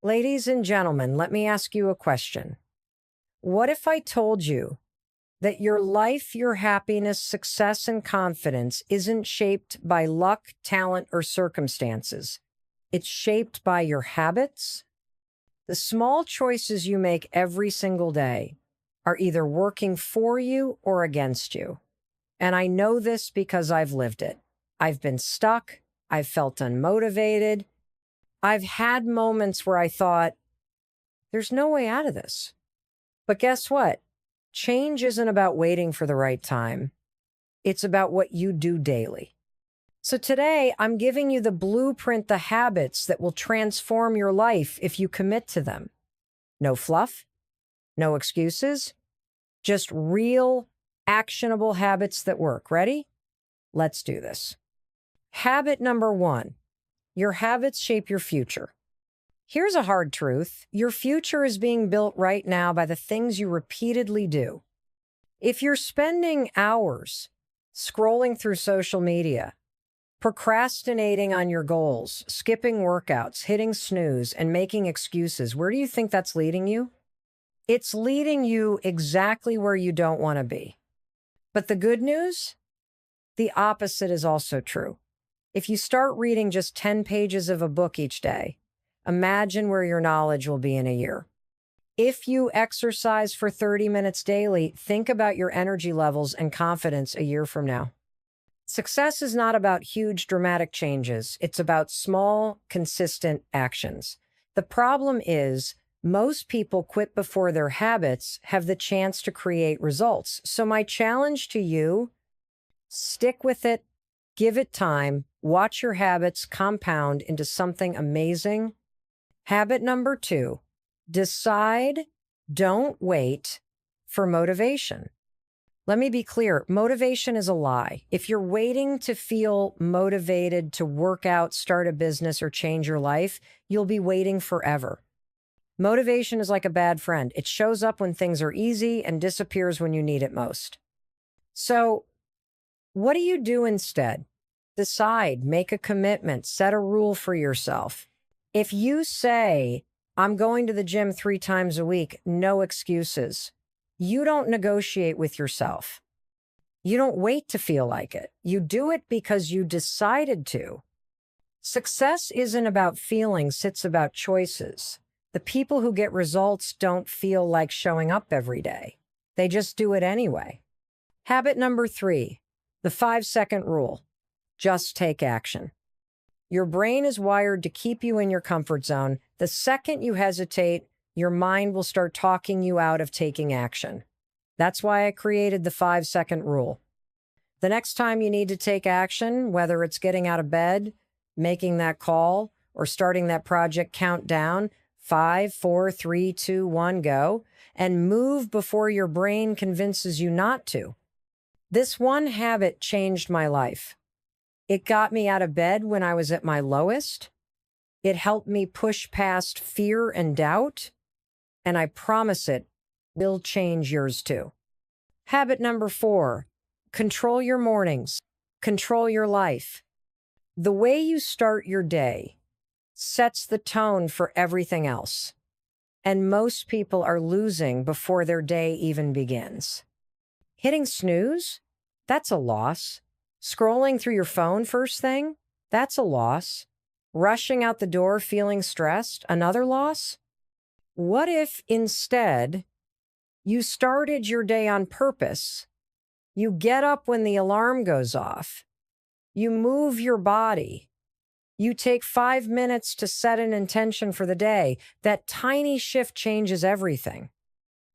Ladies and gentlemen, let me ask you a question. What if I told you that your life, your happiness, success, and confidence isn't shaped by luck, talent, or circumstances? It's shaped by your habits? The small choices you make every single day are either working for you or against you. And I know this because I've lived it. I've been stuck. I've felt unmotivated. I've had moments where I thought, there's no way out of this. But guess what? Change isn't about waiting for the right time. It's about what you do daily. So today, I'm giving you the blueprint, the habits that will transform your life if you commit to them. No fluff, no excuses, just real, actionable habits that work. Ready? Let's do this. Habit number 1. Your habits shape your future. Here's a hard truth. Your future is being built right now by the things you repeatedly do. If you're spending hours scrolling through social media, procrastinating on your goals, skipping workouts, hitting snooze, and making excuses, where do you think that's leading you? It's leading you exactly where you don't want to be. But the good news? The opposite is also true. If you start reading just 10 pages of a book each day, imagine where your knowledge will be in a year. If you exercise for 30 minutes daily, think about your energy levels and confidence a year from now. Success is not about huge, dramatic changes. It's about small, consistent actions. The problem is, most people quit before their habits have the chance to create results. So my challenge to you, stick with it, give it time, watch your habits compound into something amazing. Habit number 2, decide, don't wait for motivation. Let me be clear, motivation is a lie. If you're waiting to feel motivated to work out, start a business, or change your life, you'll be waiting forever. Motivation is like a bad friend. It shows up when things are easy and disappears when you need it most. So, what do you do instead? Decide, make a commitment, set a rule for yourself. If you say, I'm going to the gym 3 times a week, no excuses. You don't negotiate with yourself. You don't wait to feel like it. You do it because you decided to. Success isn't about feelings, it's about choices. The people who get results don't feel like showing up every day. They just do it anyway. Habit number 3, the 5-second rule. Just take action. Your brain is wired to keep you in your comfort zone. The second you hesitate, your mind will start talking you out of taking action. That's why I created the 5-second rule. The next time you need to take action, whether it's getting out of bed, making that call, or starting that project, count down, 5, 4, 3, 2, 1, go, and move before your brain convinces you not to. This one habit changed my life. It got me out of bed when I was at my lowest. It helped me push past fear and doubt. And I promise it will change yours too. Habit number 4, control your mornings, control your life. The way you start your day sets the tone for everything else. And most people are losing before their day even begins. Hitting snooze? That's a loss. Scrolling through your phone first thing? That's a loss. Rushing out the door feeling stressed? Another loss? What if instead you started your day on purpose? You get up when the alarm goes off. You move your body. You take 5 minutes to set an intention for the day. That tiny shift changes everything.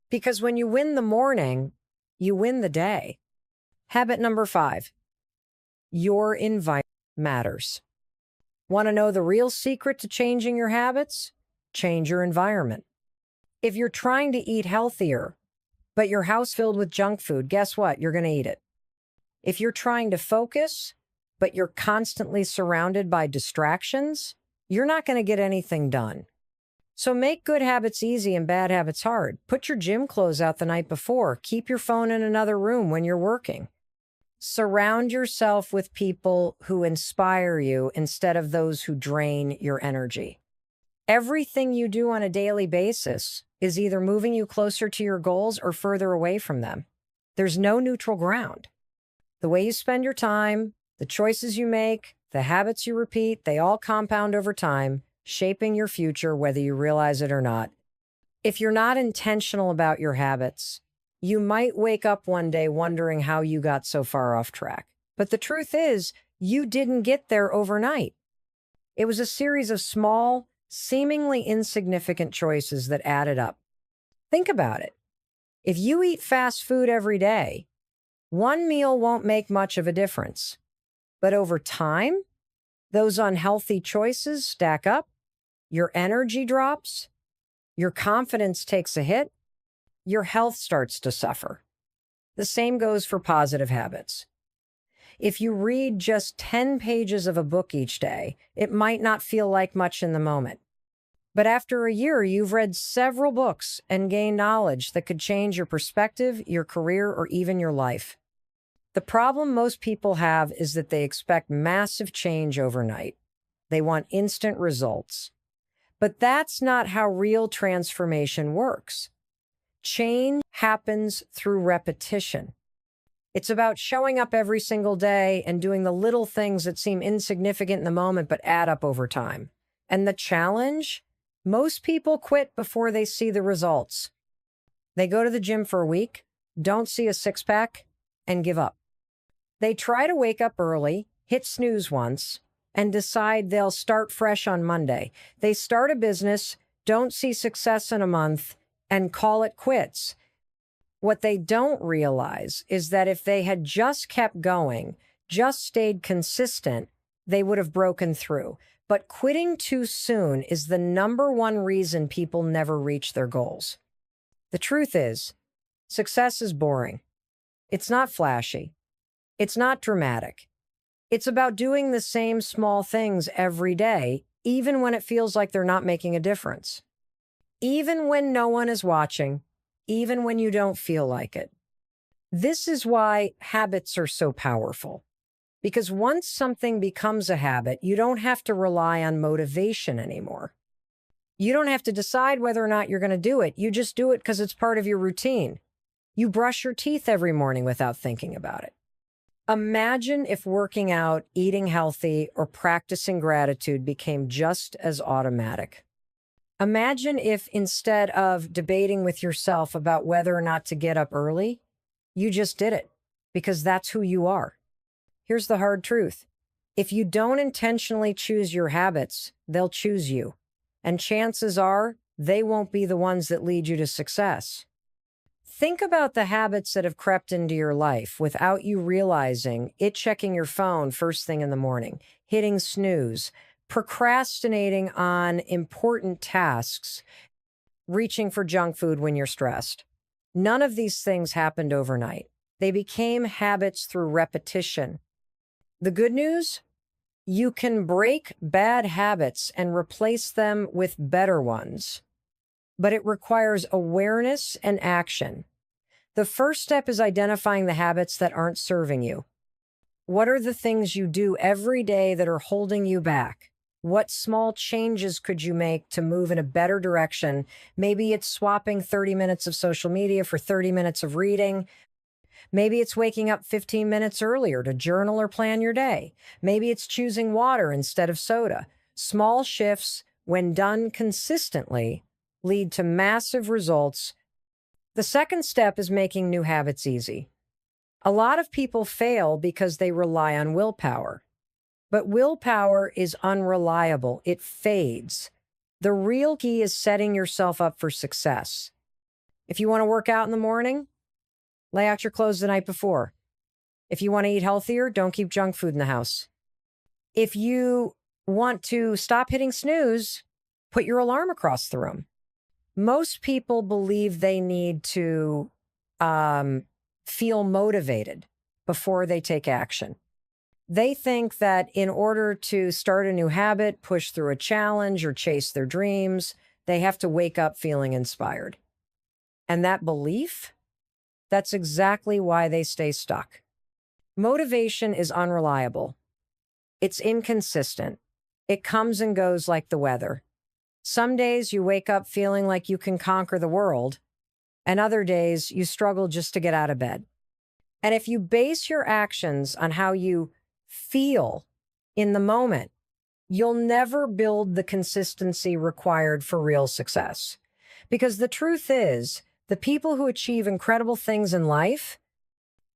Because when you win the morning, you win the day. Habit number 5, your environment matters. Want to know the real secret to changing your habits? Change your environment. If you're trying to eat healthier, but your house filled with junk food, guess what? You're going to eat it. If you're trying to focus, but you're constantly surrounded by distractions, you're not going to get anything done. So make good habits easy and bad habits hard. Put your gym clothes out the night before. Keep your phone in another room when you're working. Surround yourself with people who inspire you instead of those who drain your energy. Everything you do on a daily basis is either moving you closer to your goals or further away from them. There's no neutral ground. The way you spend your time, the choices you make, the habits you repeat, they all compound over time, shaping your future whether you realize it or not. If you're not intentional about your habits, you might wake up one day wondering how you got so far off track. But the truth is, you didn't get there overnight. It was a series of small, seemingly insignificant choices that added up. Think about it. If you eat fast food every day, one meal won't make much of a difference. But over time, those unhealthy choices stack up, your energy drops, your confidence takes a hit, your health starts to suffer. The same goes for positive habits. If you read just 10 pages of a book each day, it might not feel like much in the moment. But after a year, you've read several books and gained knowledge that could change your perspective, your career, or even your life. The problem most people have is that they expect massive change overnight. They want instant results. But that's not how real transformation works. Change happens through repetition. It's about showing up every single day and doing the little things that seem insignificant in the moment but add up over time. And the challenge? Most people quit before they see the results. They go to the gym for a week, don't see a six-pack, and give up. They try to wake up early, hit snooze once, and decide they'll start fresh on Monday. They start a business, don't see success in a month, and call it quits. What they don't realize is that if they had just kept going, just stayed consistent, they would have broken through. But quitting too soon is the number one reason people never reach their goals. The truth is, success is boring. It's not flashy. It's not dramatic. It's about doing the same small things every day, even when it feels like they're not making a difference. Even when no one is watching, even when you don't feel like it. This is why habits are so powerful. Because once something becomes a habit, you don't have to rely on motivation anymore. You don't have to decide whether or not you're going to do it. You just do it because it's part of your routine. You brush your teeth every morning without thinking about it. Imagine if working out, eating healthy, or practicing gratitude became just as automatic. Imagine if instead of debating with yourself about whether or not to get up early, you just did it because that's who you are. Here's the hard truth. If you don't intentionally choose your habits, they'll choose you. And chances are they won't be the ones that lead you to success. Think about the habits that have crept into your life without you realizing it: checking your phone first thing in the morning, hitting snooze, procrastinating on important tasks, reaching for junk food when you're stressed. None of these things happened overnight. They became habits through repetition. The good news? You can break bad habits and replace them with better ones. But it requires awareness and action. The first step is identifying the habits that aren't serving you. What are the things you do every day that are holding you back? What small changes could you make to move in a better direction? Maybe it's swapping 30 minutes of social media for 30 minutes of reading. Maybe it's waking up 15 minutes earlier to journal or plan your day. Maybe it's choosing water instead of soda. Small shifts, when done consistently, lead to massive results. The second step is making new habits easy. A lot of people fail because they rely on willpower. But willpower is unreliable. It fades. The real key is setting yourself up for success. If you want to work out in the morning, lay out your clothes the night before. If you want to eat healthier, don't keep junk food in the house. If you want to stop hitting snooze, put your alarm across the room. Most people believe they need to feel motivated before they take action. They think that in order to start a new habit, push through a challenge, or chase their dreams, they have to wake up feeling inspired. And that belief, that's exactly why they stay stuck. Motivation is unreliable. It's inconsistent. It comes and goes like the weather. Some days you wake up feeling like you can conquer the world, and other days you struggle just to get out of bed. And if you base your actions on how you feel in the moment, you'll never build the consistency required for real success. Because the truth is, the people who achieve incredible things in life,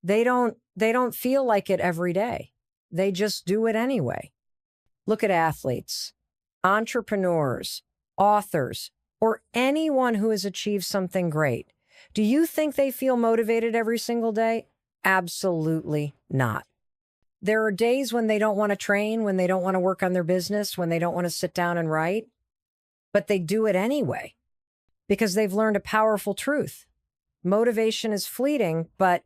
they don't feel like it every day. They just do it anyway. Look at athletes, entrepreneurs, authors, or anyone who has achieved something great. Do you think they feel motivated every single day? Absolutely not. There are days when they don't want to train, when they don't want to work on their business, when they don't want to sit down and write, but they do it anyway because they've learned a powerful truth. Motivation is fleeting, but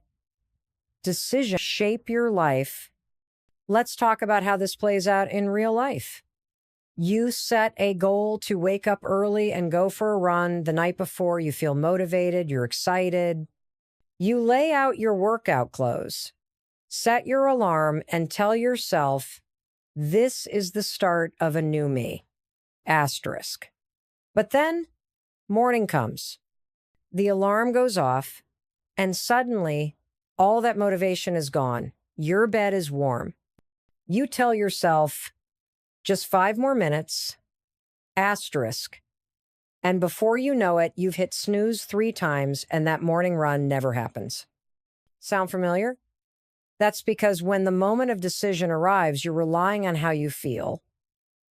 decisions shape your life. Let's talk about how this plays out in real life. You set a goal to wake up early and go for a run the night before. You feel motivated, you're excited. You lay out your workout clothes, set your alarm, and tell yourself, this is the start of a new me. Asterisk. But then morning comes. The alarm goes off, and suddenly all that motivation is gone. Your bed is warm. You tell yourself, just 5 more minutes, asterisk. And before you know it, you've hit snooze 3 times and that morning run never happens. Sound familiar? That's because when the moment of decision arrives, you're relying on how you feel.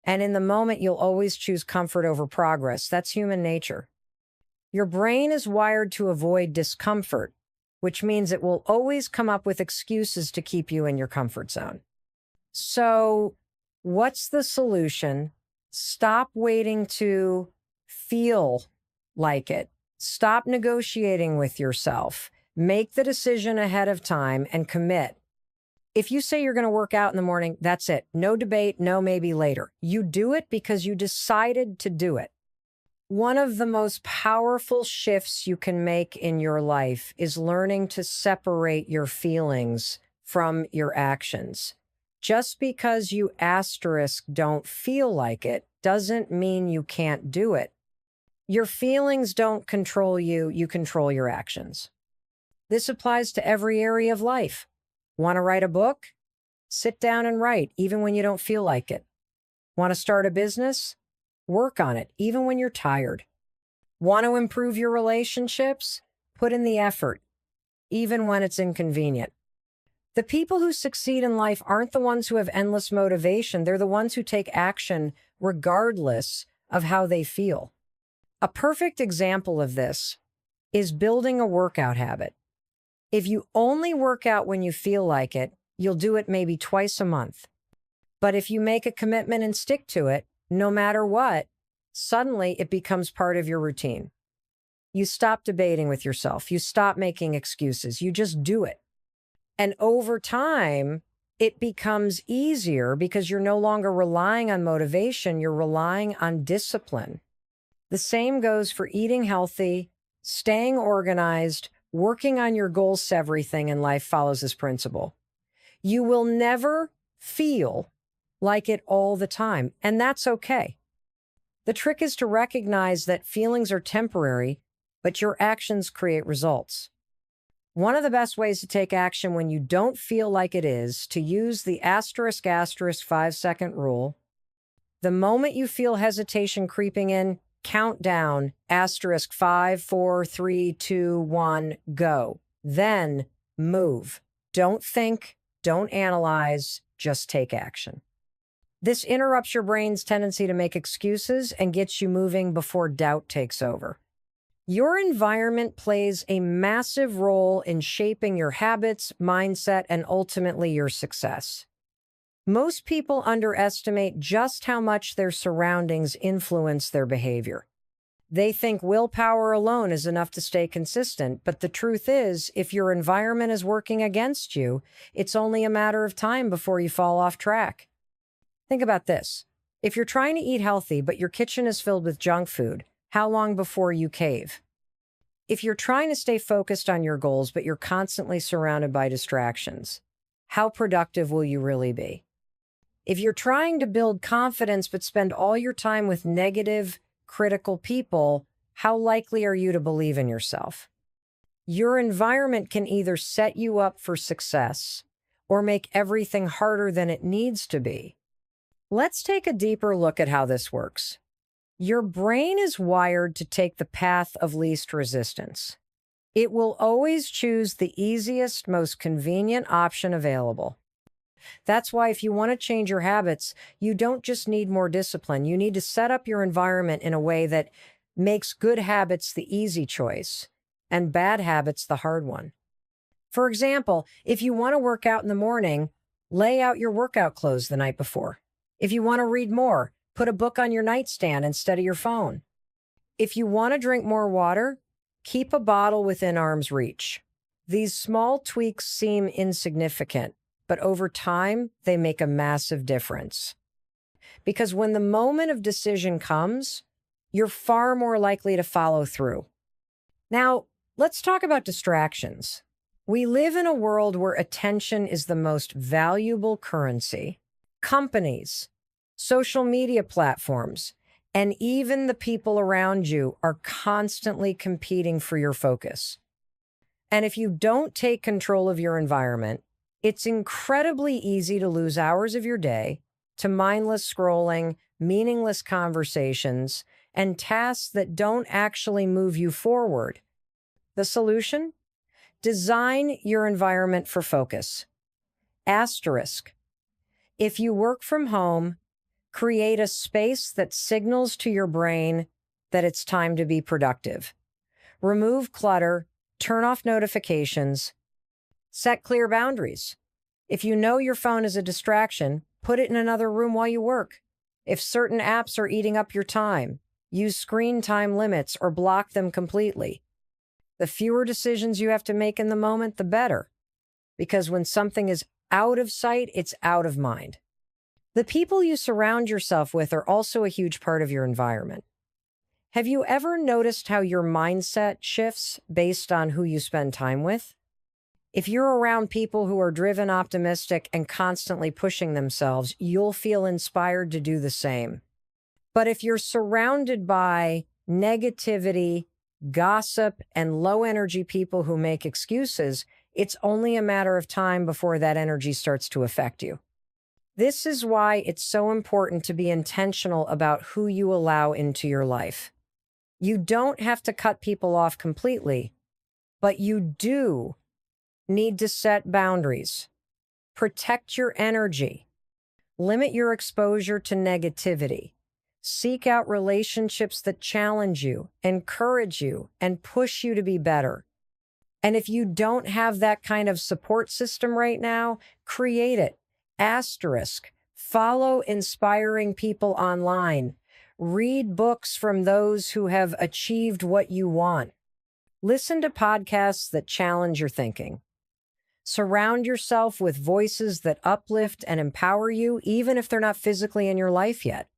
And in the moment, you'll always choose comfort over progress. That's human nature. Your brain is wired to avoid discomfort, which means it will always come up with excuses to keep you in your comfort zone. So, what's the solution? Stop waiting to feel like it. Stop negotiating with yourself. Make the decision ahead of time and commit. If you say you're going to work out in the morning, that's it. No debate, no maybe later. You do it because you decided to do it. One of the most powerful shifts you can make in your life is learning to separate your feelings from your actions. Just because you asterisk don't feel like it doesn't mean you can't do it. Your feelings don't control you, you control your actions. This applies to every area of life. Want to write a book? Sit down and write, even when you don't feel like it. Want to start a business? Work on it, even when you're tired. Want to improve your relationships? Put in the effort, even when it's inconvenient. The people who succeed in life aren't the ones who have endless motivation. They're the ones who take action regardless of how they feel. A perfect example of this is building a workout habit. If you only work out when you feel like it, you'll do it maybe twice a month. But if you make a commitment and stick to it, no matter what, suddenly it becomes part of your routine. You stop debating with yourself. You stop making excuses. You just do it. And over time, it becomes easier because you're no longer relying on motivation. You're relying on discipline. The same goes for eating healthy, staying organized, working on your goals. Everything in life follows this principle. You will never feel like it all the time, and that's okay. The trick is to recognize that feelings are temporary, but your actions create results. One of the best ways to take action when you don't feel like it is to use the asterisk 5-second rule. The moment you feel hesitation creeping in, count down asterisk 5, 4, 3, 2, 1, go. Then move. Don't think, don't analyze, just take action. This interrupts your brain's tendency to make excuses and gets you moving before doubt takes over. Your environment plays a massive role in shaping your habits, mindset, and ultimately your success. Most people underestimate just how much their surroundings influence their behavior. They think willpower alone is enough to stay consistent, but the truth is, if your environment is working against you, it's only a matter of time before you fall off track. Think about this. If you're trying to eat healthy, but your kitchen is filled with junk food, how long before you cave? If you're trying to stay focused on your goals, but you're constantly surrounded by distractions, how productive will you really be? If you're trying to build confidence, but spend all your time with negative, critical people, how likely are you to believe in yourself? Your environment can either set you up for success or make everything harder than it needs to be. Let's take a deeper look at how this works. Your brain is wired to take the path of least resistance. It will always choose the easiest, most convenient option available. That's why if you want to change your habits, you don't just need more discipline. You need to set up your environment in a way that makes good habits the easy choice and bad habits the hard one. For example, if you want to work out in the morning, lay out your workout clothes the night before. If you want to read more, put a book on your nightstand instead of your phone. If you want to drink more water, keep a bottle within arm's reach. These small tweaks seem insignificant, but over time, they make a massive difference. Because when the moment of decision comes, you're far more likely to follow through. Now, let's talk about distractions. We live in a world where attention is the most valuable currency. Companies, social media platforms, and even the people around you are constantly competing for your focus. And if you don't take control of your environment, it's incredibly easy to lose hours of your day to mindless scrolling, meaningless conversations, and tasks that don't actually move you forward. The solution? Design your environment for focus. Asterisk. If you work from home, create a space that signals to your brain that it's time to be productive. Remove clutter, turn off notifications, set clear boundaries. If you know your phone is a distraction, put it in another room while you work. If certain apps are eating up your time, use screen time limits or block them completely. The fewer decisions you have to make in the moment, the better. Because when something is out of sight, it's out of mind. The people you surround yourself with are also a huge part of your environment. Have you ever noticed how your mindset shifts based on who you spend time with? If you're around people who are driven, optimistic, and constantly pushing themselves, you'll feel inspired to do the same. But if you're surrounded by negativity, gossip, and low-energy people who make excuses, it's only a matter of time before that energy starts to affect you. This is why it's so important to be intentional about who you allow into your life. You don't have to cut people off completely, but you do need to set boundaries. Protect your energy. Limit your exposure to negativity. Seek out relationships that challenge you, encourage you, and push you to be better. And if you don't have that kind of support system right now, create it. Asterisk. Follow inspiring people online. Read books from those who have achieved what you want. Listen to podcasts that challenge your thinking. Surround yourself with voices that uplift and empower you, even if they're not physically in your life yet.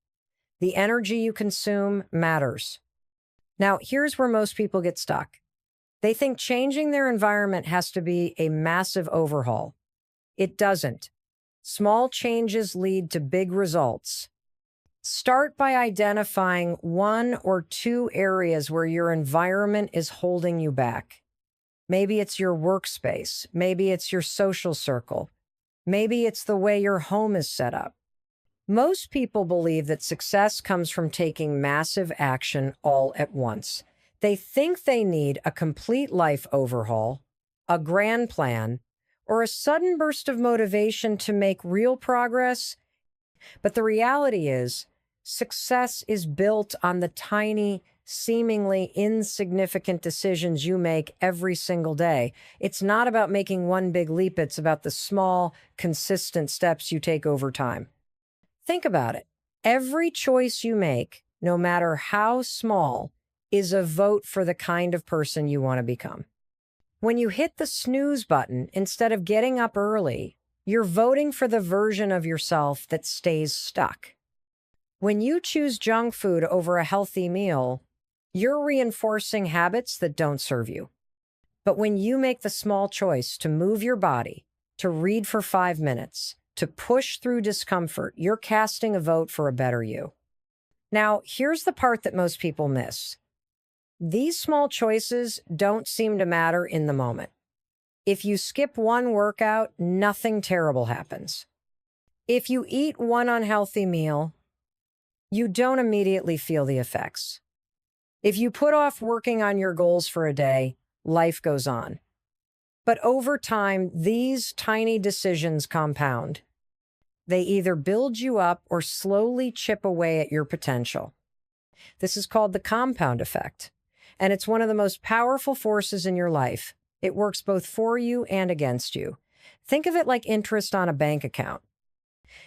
The energy you consume matters. Now, here's where most people get stuck. They think changing their environment has to be a massive overhaul. It doesn't. Small changes lead to big results. Start by identifying 1 or 2 areas where your environment is holding you back. Maybe it's your workspace. Maybe it's your social circle. Maybe it's the way your home is set up. Most people believe that success comes from taking massive action all at once. They think they need a complete life overhaul, a grand plan, or a sudden burst of motivation to make real progress. But the reality is, success is built on the tiny, seemingly insignificant decisions you make every single day. It's not about making one big leap. It's about the small, consistent steps you take over time. Think about it. Every choice you make, no matter how small, is a vote for the kind of person you want to become. When you hit the snooze button instead of getting up early, you're voting for the version of yourself that stays stuck. When you choose junk food over a healthy meal, you're reinforcing habits that don't serve you. But when you make the small choice to move your body, to read for 5 minutes, to push through discomfort, you're casting a vote for a better you. Now, here's the part that most people miss. These small choices don't seem to matter in the moment. If you skip one workout, nothing terrible happens. If you eat one unhealthy meal, you don't immediately feel the effects. If you put off working on your goals for a day, life goes on. But over time, these tiny decisions compound. They either build you up or slowly chip away at your potential. This is called the compound effect, and it's one of the most powerful forces in your life. It works both for you and against you. Think of it like interest on a bank account.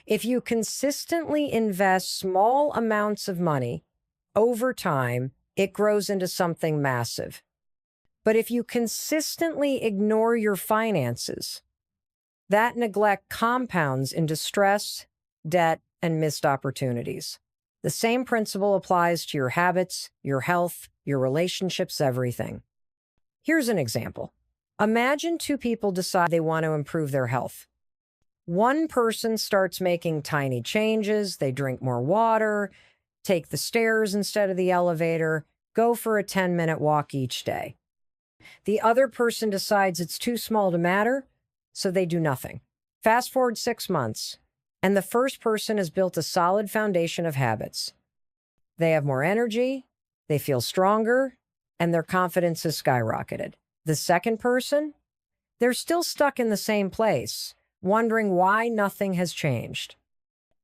If you consistently invest small amounts of money, over time, it grows into something massive. But if you consistently ignore your finances, that neglect compounds into stress, debt, and missed opportunities. The same principle applies to your habits, your health, your relationships, everything. Here's an example. Imagine two people decide they want to improve their health. One person starts making tiny changes. They drink more water, take the stairs instead of the elevator, go for a 10-minute walk each day. The other person decides it's too small to matter, so they do nothing. Fast forward 6 months, and the first person has built a solid foundation of habits. They have more energy, they feel stronger, and their confidence has skyrocketed. The second person, they're still stuck in the same place, wondering why nothing has changed.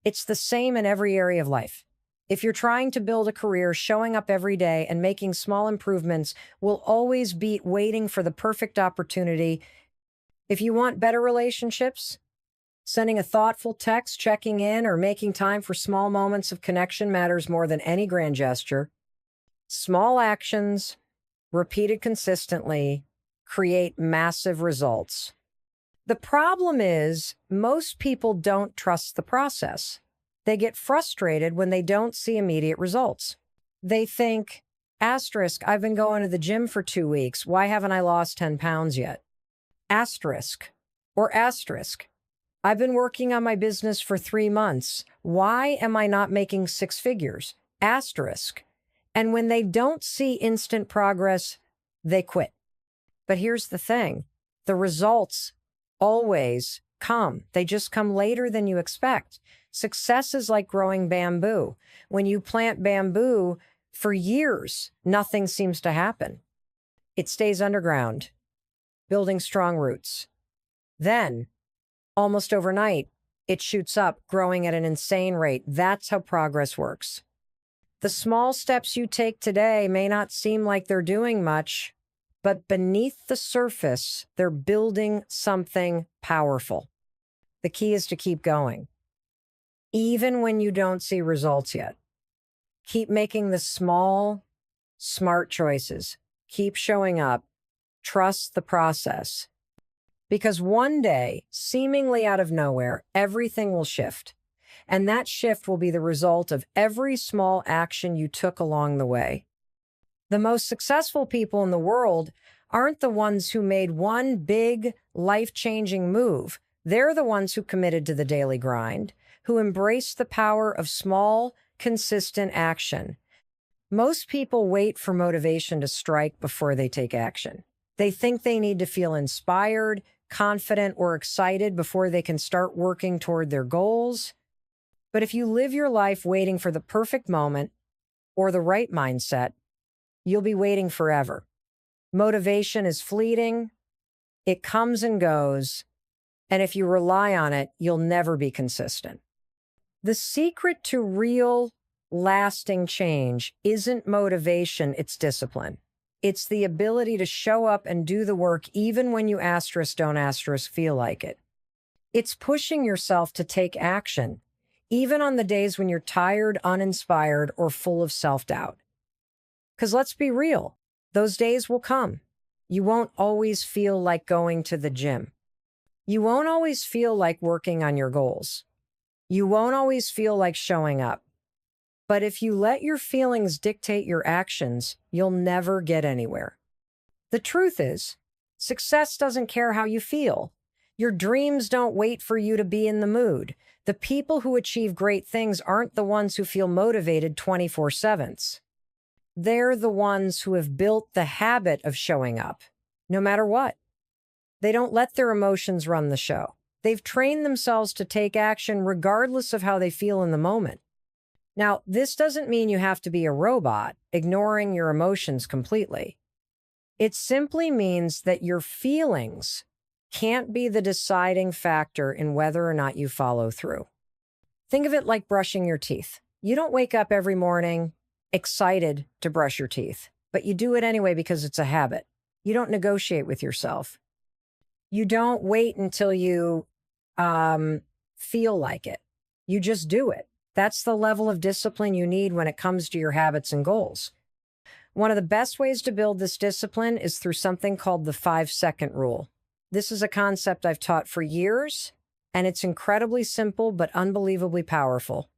It's the same in every area of life. If you're trying to build a career, showing up every day and making small improvements will always beat waiting for the perfect opportunity. If you want better relationships, sending a thoughtful text, checking in, or making time for small moments of connection matters more than any grand gesture. Small actions, repeated consistently, create massive results. The problem is, most people don't trust the process. They get frustrated when they don't see immediate results. They think, asterisk, I've been going to the gym for 2 weeks. Why haven't I lost 10 pounds yet? Asterisk, or asterisk, I've been working on my business for 3 months. Why am I not making 6 figures? Asterisk. And when they don't see instant progress, they quit. But here's the thing. The results always come. They just come later than you expect. Success is like growing bamboo. When you plant bamboo, for years, nothing seems to happen. It stays underground, building strong roots. Then, almost overnight, it shoots up, growing at an insane rate. That's how progress works. The small steps you take today may not seem like they're doing much, but beneath the surface, they're building something powerful. The key is to keep going, even when you don't see results yet. Keep making the small, smart choices. Keep showing up. Trust the process. Because one day, seemingly out of nowhere, everything will shift. And that shift will be the result of every small action you took along the way. The most successful people in the world aren't the ones who made one big, life-changing move. They're the ones who committed to the daily grind, who embraced the power of small, consistent action. Most people wait for motivation to strike before they take action. They think they need to feel inspired, confident, or excited before they can start working toward their goals. But if you live your life waiting for the perfect moment or the right mindset, you'll be waiting forever. Motivation is fleeting, it comes and goes, and if you rely on it, you'll never be consistent. The secret to real, lasting change isn't motivation, it's discipline. It's the ability to show up and do the work even when you don't feel like it. It's pushing yourself to take action, even on the days when you're tired, uninspired, or full of self-doubt. Because let's be real, those days will come. You won't always feel like going to the gym. You won't always feel like working on your goals. You won't always feel like showing up. But if you let your feelings dictate your actions, you'll never get anywhere. The truth is, success doesn't care how you feel. Your dreams don't wait for you to be in the mood. The people who achieve great things aren't the ones who feel motivated 24/7. They're the ones who have built the habit of showing up, no matter what. They don't let their emotions run the show. They've trained themselves to take action regardless of how they feel in the moment. Now, this doesn't mean you have to be a robot, ignoring your emotions completely. It simply means that your feelings can't be the deciding factor in whether or not you follow through. Think of it like brushing your teeth. You don't wake up every morning excited to brush your teeth, but you do it anyway because it's a habit. You don't negotiate with yourself. You don't wait until you feel like it. You just do it. That's the level of discipline you need when it comes to your habits and goals. One of the best ways to build this discipline is through something called the 5-second rule. This is a concept I've taught for years, and it's incredibly simple but unbelievably powerful.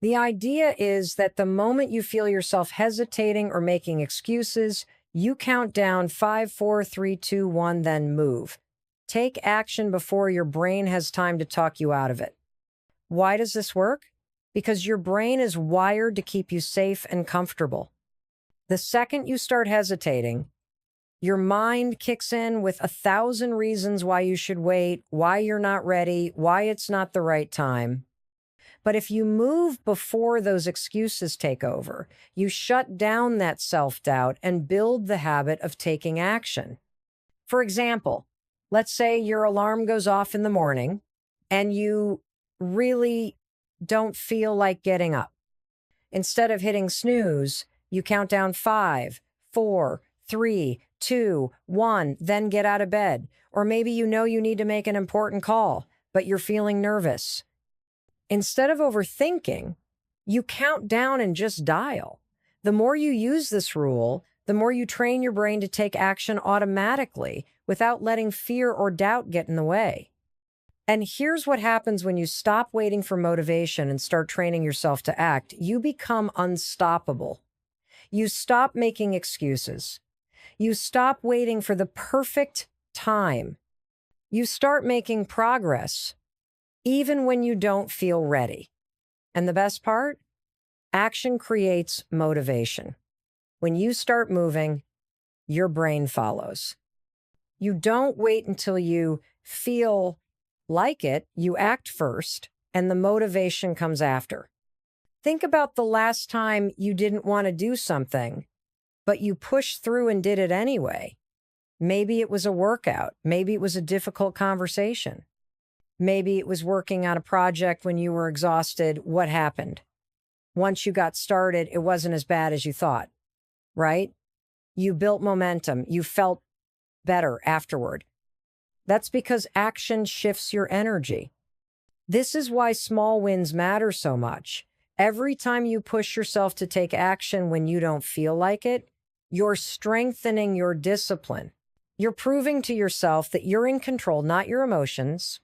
The idea is that the moment you feel yourself hesitating or making excuses, you count down 5, 4, 3, 2, 1, then move. Take action before your brain has time to talk you out of it. Why does this work? Because your brain is wired to keep you safe and comfortable. The second you start hesitating, your mind kicks in with 1,000 reasons why you should wait, why you're not ready, why it's not the right time. But if you move before those excuses take over, you shut down that self-doubt and build the habit of taking action. For example, let's say your alarm goes off in the morning and you really don't feel like getting up. Instead of hitting snooze, you count down 5, 4, 3, 2, 1, then get out of bed. Or maybe you know you need to make an important call, but you're feeling nervous. Instead of overthinking, you count down and just dial. The more you use this rule, the more you train your brain to take action automatically without letting fear or doubt get in the way. And here's what happens when you stop waiting for motivation and start training yourself to act. You become unstoppable. You stop making excuses. You stop waiting for the perfect time. You start making progress, even when you don't feel ready. And the best part? Action creates motivation. When you start moving, your brain follows. You don't wait until you feel like it, you act first, and the motivation comes after. Think about the last time you didn't want to do something, but you pushed through and did it anyway. Maybe it was a workout. Maybe it was a difficult conversation. Maybe it was working on a project when you were exhausted. What happened? Once you got started, it wasn't as bad as you thought, right? You built momentum. You felt better afterward. That's because action shifts your energy. This is why small wins matter so much. Every time you push yourself to take action when you don't feel like it, you're strengthening your discipline. You're proving to yourself that you're in control, not your emotions,